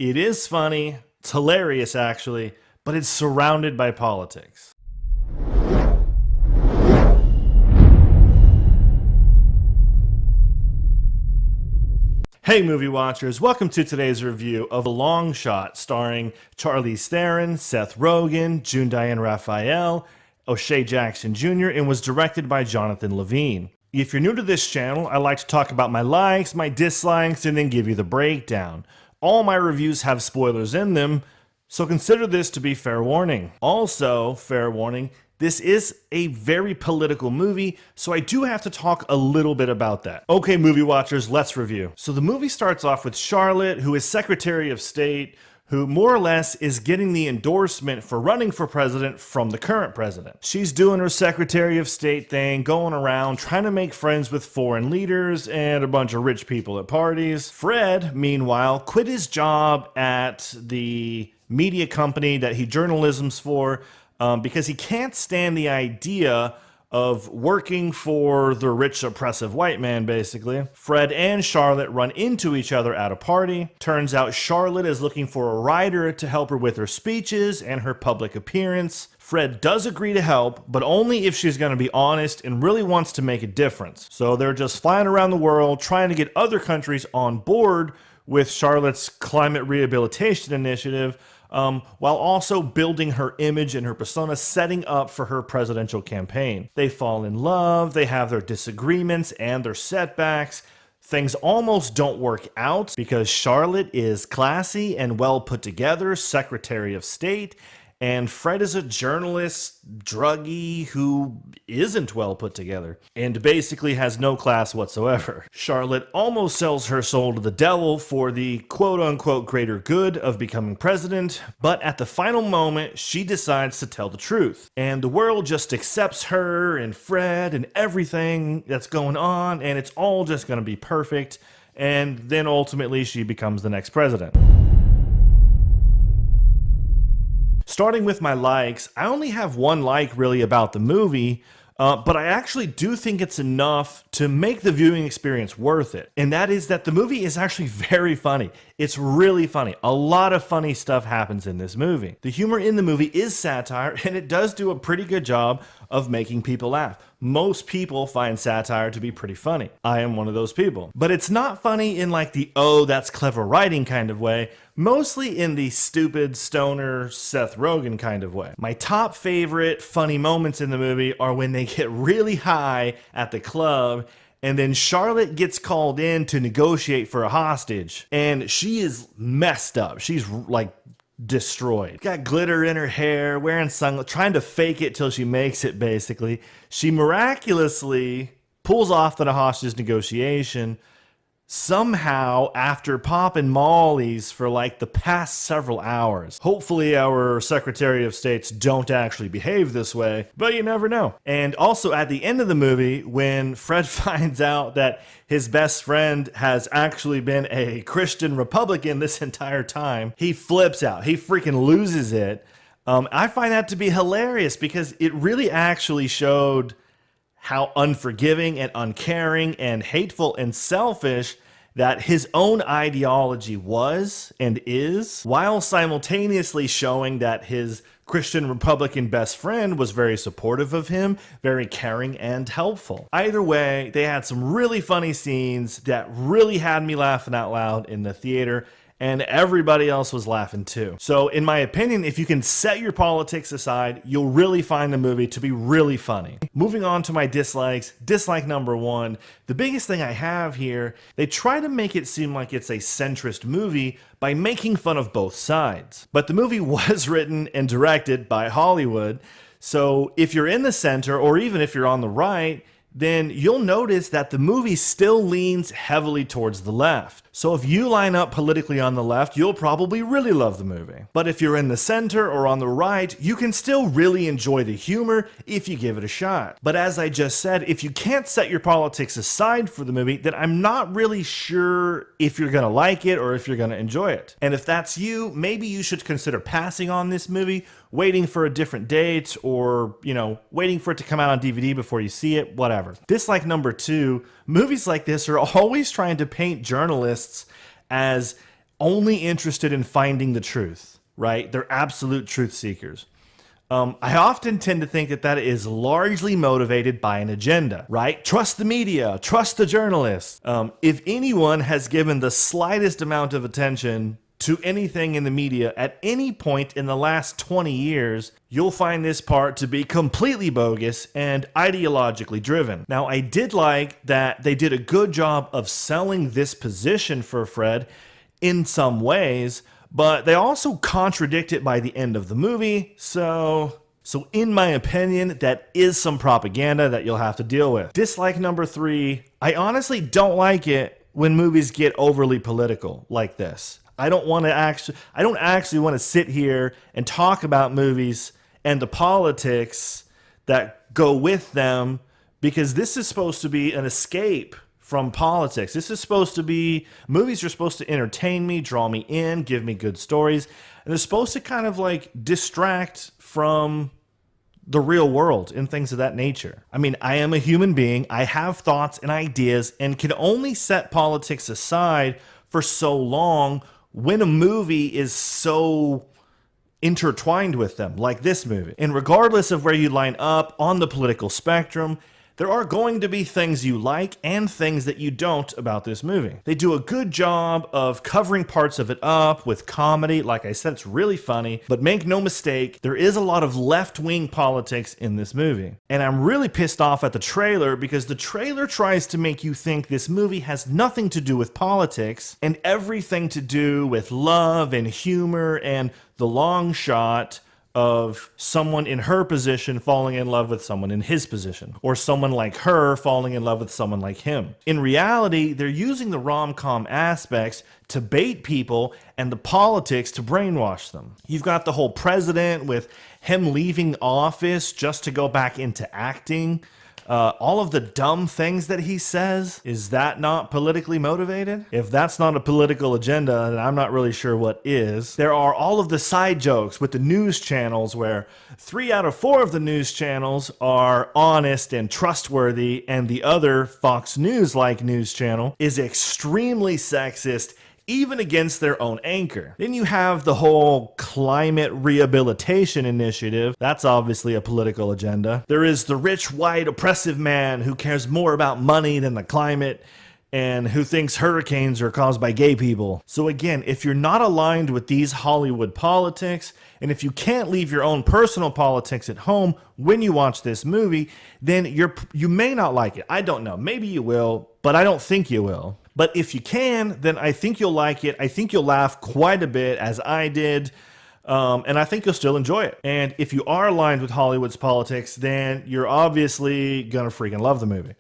It is funny, it's hilarious actually, but it's surrounded by politics. Hey movie watchers, welcome to today's review of A Long Shot starring Charlize Theron, Seth Rogen, June Diane Raphael, O'Shea Jackson Jr., and was directed by Jonathan Levine. If you're new to this channel, I like to talk about my likes, my dislikes, and then give you the breakdown. All my reviews have spoilers in them, so consider this to be fair warning. Also, fair warning, this is a very political movie, so I do have to talk a little bit about that. Okay, movie watchers, let's review. So the movie starts off with Charlotte, who is Secretary of State, who more or less is getting the endorsement for running for president from the current president. She's doing her Secretary of State thing, going around trying to make friends with foreign leaders and a bunch of rich people at parties. Fred, meanwhile, quit his job at the media company that he journalisms for, because he can't stand the idea of working for the rich, oppressive white man, basically. Fred and Charlotte run into each other at a party. Turns out Charlotte is looking for a writer to help her with her speeches and her public appearance. Fred does agree to help, but only if she's going to be honest and really wants to make a difference. So they're just flying around the world trying to get other countries on board with Charlotte's climate rehabilitation initiative, while also building her image and her persona, setting up for her presidential campaign. They fall in love, they have their disagreements and their setbacks. Things almost don't work out because Charlotte is classy and well put together, Secretary of State, and Fred is a journalist, druggie, who isn't well put together, and basically has no class whatsoever. Charlotte almost sells her soul to the devil for the quote-unquote greater good of becoming president, but at the final moment, she decides to tell the truth. And the world just accepts her and Fred and everything that's going on, and it's all just going to be perfect, and then ultimately she becomes the next president. Starting with my likes, I only have one like really about the movie, but I actually do think it's enough to make the viewing experience worth it. And that is that the movie is actually very funny. It's really funny. A lot of funny stuff happens in this movie. The humor in the movie is satire, and it does do a pretty good job of making people laugh. Most people find satire to be pretty funny. I am one of those people. But it's not funny in like the, oh, that's clever writing kind of way, mostly in the stupid stoner Seth Rogen kind of way. My top favorite funny moments in the movie are when they get really high at the club and then Charlotte gets called in to negotiate for a hostage, and she is messed up. She's like destroyed. Got glitter in her hair, wearing sunglasses, trying to fake it till she makes it, basically. She miraculously pulls off the hostage negotiation, somehow after popping mollies for like the past several hours. Hopefully our Secretary of States don't actually behave this way, but you never know. And also at the end of the movie, when Fred finds out that his best friend has actually been a Christian Republican this entire time, he flips out. He freaking loses it. I find that to be hilarious because it really actually showed how unforgiving and uncaring and hateful and selfish that his own ideology was and is, while simultaneously showing that his Christian Republican best friend was very supportive of him, very caring and helpful. Either way, they had some really funny scenes that really had me laughing out loud in the theater, and everybody else was laughing too. So in my opinion, if you can set your politics aside, you'll really find the movie to be really funny. Moving on to my dislikes, dislike number one. The biggest thing I have here, they try to make it seem like it's a centrist movie by making fun of both sides. But the movie was written and directed by Hollywood, so if you're in the center or even if you're on the right, then you'll notice that the movie still leans heavily towards the left. So if you line up politically on the left, you'll probably really love the movie. But if you're in the center or on the right, you can still really enjoy the humor if you give it a shot. But as I just said, if you can't set your politics aside for the movie, then I'm not really sure if you're gonna like it or if you're gonna enjoy it. And if that's you, maybe you should consider passing on this movie, waiting for a different date, or, waiting for it to come out on DVD before you see it, whatever. Dislike number two, movies like this are always trying to paint journalists as only interested in finding the truth, right? They're absolute truth seekers. I often tend to think that that is largely motivated by an agenda, right? Trust the media, trust the journalists. If anyone has given the slightest amount of attention to anything in the media at any point in the last 20 years, you'll find this part to be completely bogus and ideologically driven. Now, I did like that they did a good job of selling this position for Fred in some ways, but they also contradict it by the end of the movie, so in my opinion, that is some propaganda that you'll have to deal with. Dislike number 3, I honestly don't like it when movies get overly political like this. I don't actually want to sit here and talk about movies and the politics that go with them, because this is supposed to be an escape from politics. This is supposed to be, movies are supposed to entertain me, draw me in, give me good stories, and they're supposed to kind of like distract from the real world and things of that nature. I mean, I am a human being, I have thoughts and ideas, and can only set politics aside for so long when a movie is so intertwined with them, like this movie. And regardless of where you line up on the political spectrum, there are going to be things you like and things that you don't about this movie. They do a good job of covering parts of it up with comedy. Like I said, it's really funny, but make no mistake, there is a lot of left-wing politics in this movie. And I'm really pissed off at the trailer, because the trailer tries to make you think this movie has nothing to do with politics and everything to do with love and humor and the long shot of someone in her position falling in love with someone in his position, or someone like her falling in love with someone like him. In reality, they're using the rom-com aspects to bait people and the politics to brainwash them. You've got the whole president with him leaving office just to go back into acting. All of the dumb things that he says, is that not politically motivated? If that's not a political agenda, then I'm not really sure what is. There are all of the side jokes with the news channels where 3 out of 4 of the news channels are honest and trustworthy, and the other Fox News-like news channel is extremely sexist, even against their own anchor. Then you have the whole climate rehabilitation initiative. That's obviously a political agenda. There is the rich, white, oppressive man who cares more about money than the climate, and who thinks hurricanes are caused by gay people. So again, if you're not aligned with these Hollywood politics, and if you can't leave your own personal politics at home when you watch this movie, then you may not like it. I don't know. Maybe you will, but I don't think you will. But if you can, then I think you'll like it. I think you'll laugh quite a bit, as I did. And I think you'll still enjoy it. And if you are aligned with Hollywood's politics, then you're obviously gonna freaking love the movie.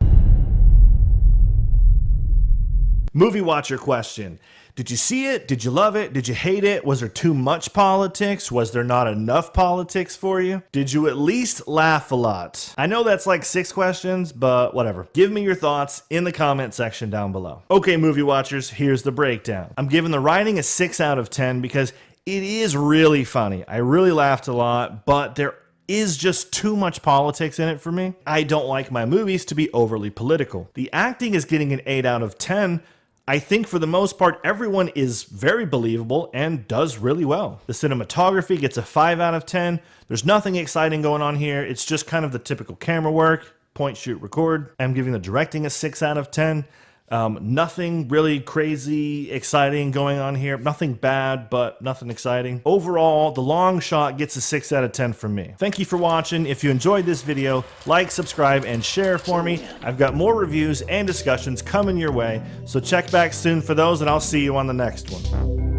Movie watcher question. Did you see it? Did you love it? Did you hate it? Was there too much politics? Was there not enough politics for you? Did you at least laugh a lot? I know that's like 6 questions, but whatever. Give me your thoughts in the comment section down below. Okay, movie watchers, here's the breakdown. I'm giving the writing a 6 out of 10 because it is really funny. I really laughed a lot, but there is just too much politics in it for me. I don't like my movies to be overly political. The acting is getting an 8 out of 10. I think for the most part, everyone is very believable and does really well. The cinematography gets a 5 out of 10. There's nothing exciting going on here. It's just kind of the typical camera work, point, shoot, record. I'm giving the directing a 6 out of 10. Nothing really crazy, exciting going on here. Nothing bad, but nothing exciting. Overall, the long shot gets a 6 out of 10 from me. Thank you for watching. If you enjoyed this video, like, subscribe, and share for me. I've got more reviews and discussions coming your way, so check back soon for those, and I'll see you on the next one.